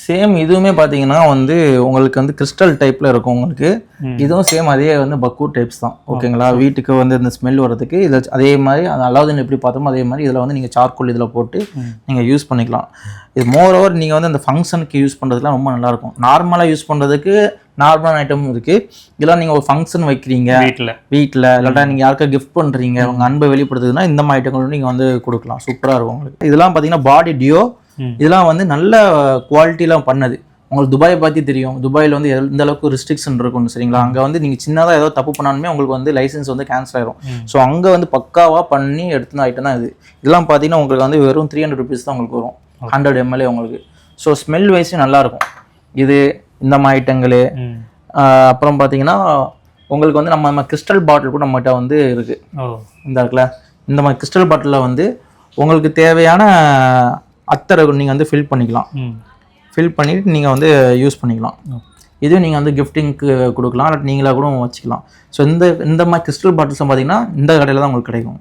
Same இதுவுமே பார்த்தீங்கன்னா வந்து உங்களுக்கு வந்து கிறிஸ்டல் டைப்பில் இருக்கும் உங்களுக்கு. இதுவும் சேம் அதே வந்து பக்கூர் டைப்ஸ் தான் ஓகேங்களா. வீட்டுக்கு வந்து இந்த ஸ்மெல் வரதுக்கு இதில் அதே மாதிரி அந்த அலாவுதீன் எப்படி பார்த்தோமோ அதே மாதிரி இதில் வந்து நீங்கள் சார்கோல் இதில் போட்டு நீங்கள் யூஸ் பண்ணிக்கலாம். இது மோர் ஓவர் நீங்கள் வந்து அந்த ஃபங்க்ஷனுக்கு யூஸ் பண்ணுறதுக்குலாம் ரொம்ப நல்லாயிருக்கும். நார்மலாக யூஸ் பண்ணுறதுக்கு நார்மலான ஐட்டமும் இருக்குது. இதெல்லாம் நீங்கள் ஒரு ஃபங்க்ஷன் வைக்கிறீங்க வீட்டில் இல்லாட்டா நீங்கள் யாருக்கா கிஃப்ட் பண்ணுறீங்க உங்கள் அன்பை வெளிப்படுத்துதுன்னா இந்த மாதிரி ஐட்டங்களும் நீங்கள் வந்து கொடுக்கலாம். சூப்பராக இருக்கும் உங்களுக்கு. இதெல்லாம் பார்த்தீங்கன்னா பாடி டியோ. இதெல்லாம் வந்து நல்ல குவாலிட்டிலாம் பண்ணது. உங்களுக்கு துபாயை பற்றி தெரியும். துபாயில் வந்து எந்த அளவுக்கு ரெஸ்ட்ரிக்ஷன் இருக்கும் சரிங்களா. அங்கே வந்து நீங்கள் சின்னதாக ஏதோ தப்பு பண்ணாலுமே உங்களுக்கு வந்து லைசன்ஸ் வந்து கேன்சல் ஆயிரும். ஸோ அங்கே வந்து பக்காவாக பண்ணி எடுத்துன ஐட்டம் தான் இது. இதெல்லாம் பார்த்தீங்கன்னா உங்களுக்கு வந்து வெறும் 300 rupees தான் உங்களுக்கு வரும் 100 ml உங்களுக்கு. ஸோ ஸ்மெல் வைஸும் நல்லாயிருக்கும் இது இந்த மாதிரி ஐட்டங்களு. அப்புறம் பார்த்தீங்கன்னா உங்களுக்கு வந்து நம்ம கிறிஸ்டல் பாட்டில் கூட நம்மகிட்ட வந்து இருக்குது. இந்த இருக்குல்ல இந்த மாதிரி கிறிஸ்டல் பாட்டிலில் வந்து உங்களுக்கு தேவையான அத்தரை நீங்கள் வந்து ஃபில் பண்ணிக்கலாம். ஃபில் பண்ணிவிட்டு நீங்கள் வந்து யூஸ் பண்ணிக்கலாம். இதுவும் நீங்கள் வந்து கிஃப்டிங்க்கு கொடுக்கலாம், இல்லை நீங்களாக கூட வச்சுக்கலாம். ஸோ இந்த மாதிரி கிறிஸ்டல் பாட்டில்ஸ் பார்த்தீங்கன்னா இந்த கடையில் தான் உங்களுக்கு கிடைக்கும்.